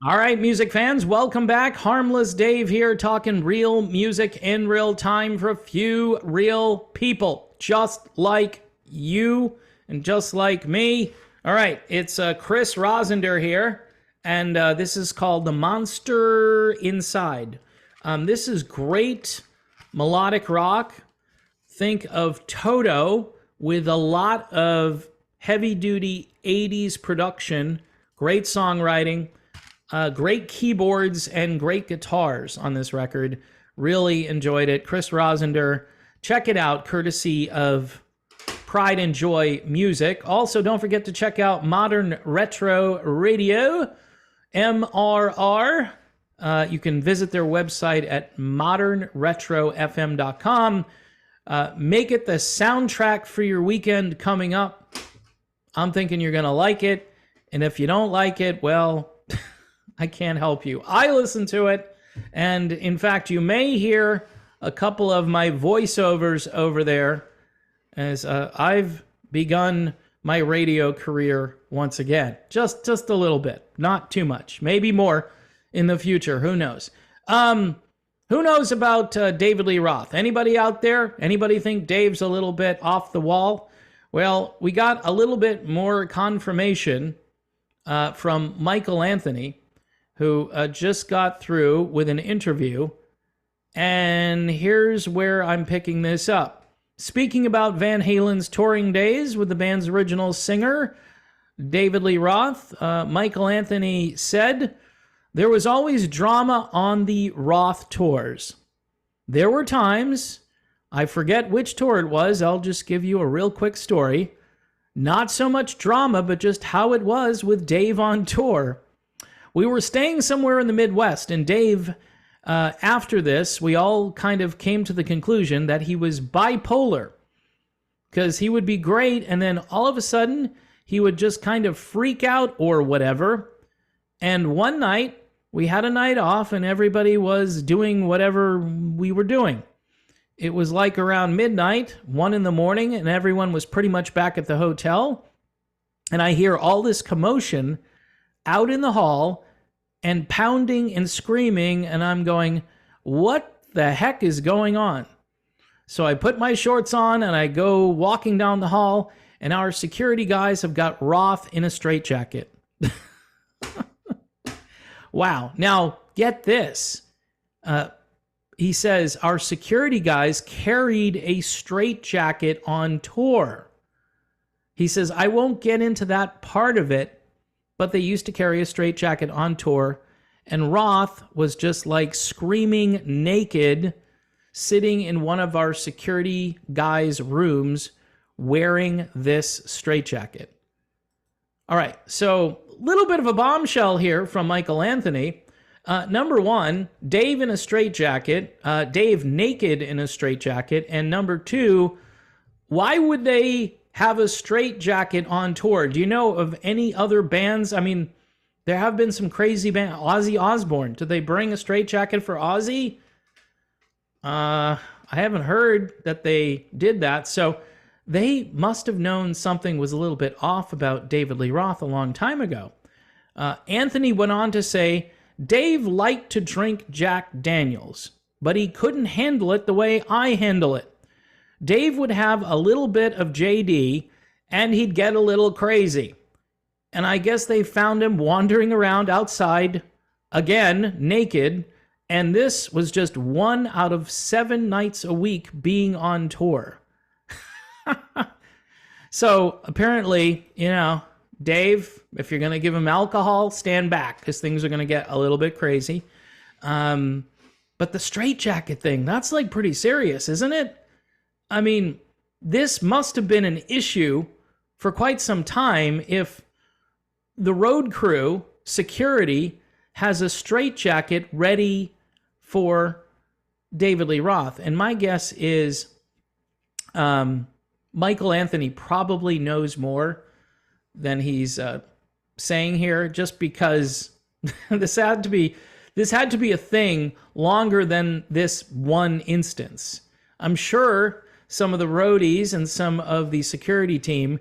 All right, music fans, welcome back. Harmless Dave here, talking real music in real time for a few real people, just like you and just like me. All right, it's Chris Rosender here, and this is called The Monster Inside. This is great melodic rock. Think of Toto with a lot of heavy-duty 80s production, great songwriting. Great keyboards and great guitars on this record. Really enjoyed it. Chris Rosender. Check it out, courtesy of Pride and Joy Music. Also, don't forget to check out Modern Retro Radio, MRR. You can visit their website at modernretrofm.com. Make it the soundtrack for your weekend coming up. I'm thinking you're going to like it. And if you don't like it, well, I can't help you. I listen to it, and in fact, you may hear a couple of my voiceovers over there as I've begun my radio career once again. Just a little bit, not too much. Maybe more in the future. Who knows? Who knows about David Lee Roth? Anybody out there? Anybody think Dave's a little bit off the wall? Well, we got a little bit more confirmation from Michael Anthony, who just got through with an interview, and here's where I'm picking this up. Speaking about Van Halen's touring days with the band's original singer, David Lee Roth, Michael Anthony said, "There was always drama on the Roth tours. There were times, I forget which tour it was, I'll just give you a real quick story, not so much drama, but just how it was with Dave on tour. We were staying somewhere in the Midwest, and Dave, after this, we all kind of came to the conclusion that he was bipolar, because he would be great, and then all of a sudden, he would just kind of freak out or whatever. And one night, we had a night off, and everybody was doing whatever we were doing. It was like around midnight, 1 in the morning, and everyone was pretty much back at the hotel. And I hear all this commotion out in the hall and pounding and screaming, and I'm going, what the heck is going on? So I put my shorts on and I go walking down the hall, and our security guys have got Roth in a straitjacket. Wow. Now, get this. He says, our security guys carried a straitjacket on tour. He says, I won't get into that part of it, but they used to carry a straitjacket on tour, and Roth was just like screaming naked, sitting in one of our security guys' rooms wearing this straitjacket. All right, so a little bit of a bombshell here from Michael Anthony. Number one, Dave in a straitjacket, Dave naked in a straitjacket, and number two, why would they have a straitjacket on tour? Do you know of any other bands? I mean, there have been some crazy bands. Ozzy Osbourne. Did they bring a straitjacket for Ozzy? I haven't heard that they did that. So they must have known something was a little bit off about David Lee Roth a long time ago. Anthony went on to say, Dave liked to drink Jack Daniels, but he couldn't handle it the way I handle it. Dave would have a little bit of JD, and he'd get a little crazy. And I guess they found him wandering around outside, again, naked, and this was just 1 out of 7 nights a week being on tour. So, apparently, Dave, if you're going to give him alcohol, stand back, because things are going to get a little bit crazy. But the straitjacket thing, that's like pretty serious, isn't it? I mean, this must have been an issue for quite some time if the road crew, security, has a straitjacket ready for David Lee Roth. And my guess is Michael Anthony probably knows more than he's saying here, just because this had to be a thing longer than this one instance. I'm sure some of the roadies and some of the security team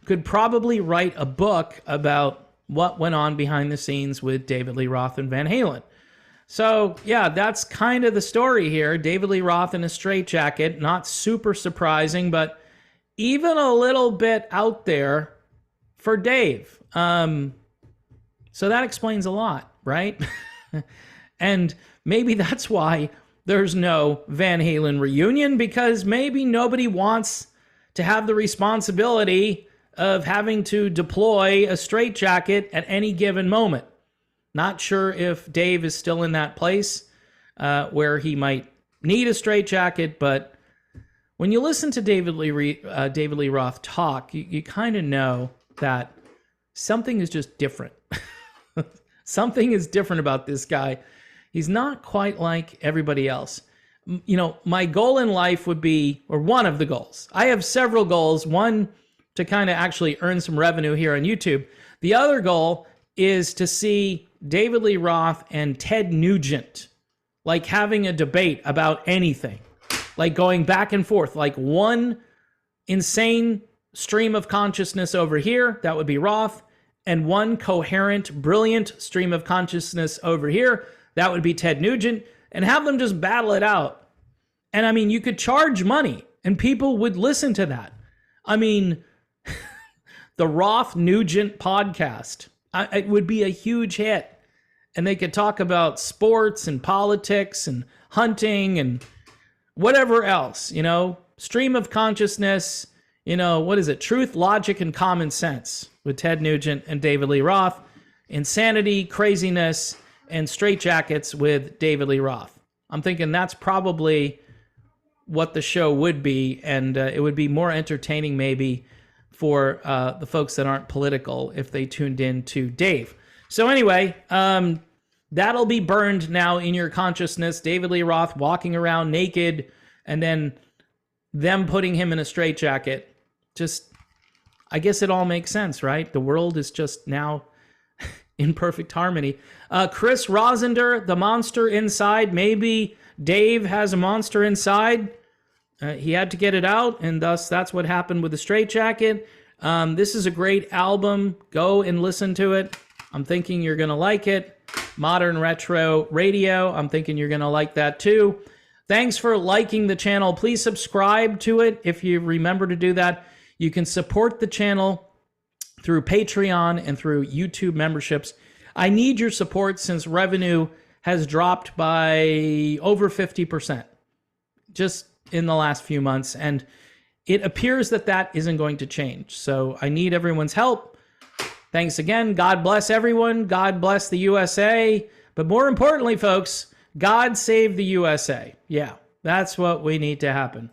could probably write a book about what went on behind the scenes with David Lee Roth and Van Halen. So, yeah, that's kind of the story here. David Lee Roth in a straitjacket, not super surprising, but even a little bit out there for Dave. So that explains a lot, right? And maybe that's why there's no Van Halen reunion, because maybe nobody wants to have the responsibility of having to deploy a straitjacket at any given moment. Not sure if Dave is still in that place where he might need a straitjacket, but when you listen to David Lee Roth talk, you kind of know that something is just different. Something is different about this guy. He's not quite like everybody else. You know, my goal in life would be, or one of the goals. I have several goals. One, to kind of actually earn some revenue here on YouTube. The other goal is to see David Lee Roth and Ted Nugent, like having a debate about anything, like going back and forth, like one insane stream of consciousness over here, that would be Roth, and one coherent, brilliant stream of consciousness over here, that would be Ted Nugent, and have them just battle it out. And I mean, you could charge money and people would listen to that. I mean, the Roth Nugent podcast, it would be a huge hit. And they could talk about sports and politics and hunting and whatever else, you know, stream of consciousness, you know, what is it? Truth, logic, and common sense with Ted Nugent and David Lee Roth. Insanity, craziness, and straitjackets with David Lee Roth. I'm thinking that's probably what the show would be, and it would be more entertaining maybe for the folks that aren't political if they tuned in to Dave. So anyway, that'll be burned now in your consciousness. David Lee Roth walking around naked, and then them putting him in a straitjacket. Just, I guess it all makes sense, right? The world is just now in perfect harmony. Chris Rosender, the monster inside. Maybe Dave has a monster inside. He had to get it out, and thus that's what happened with the straitjacket. This is a great album. Go and listen to it. I'm thinking you're going to like it. Modern Retro Radio. I'm thinking you're going to like that too. Thanks for liking the channel. Please subscribe to it if you remember to do that. You can support the channel through Patreon and through YouTube memberships. I need your support since revenue has dropped by over 50% just in the last few months, and it appears that that isn't going to change. So I need everyone's help. Thanks again. God bless everyone. God bless the USA. But more importantly, folks, God save the USA. Yeah, that's what we need to happen.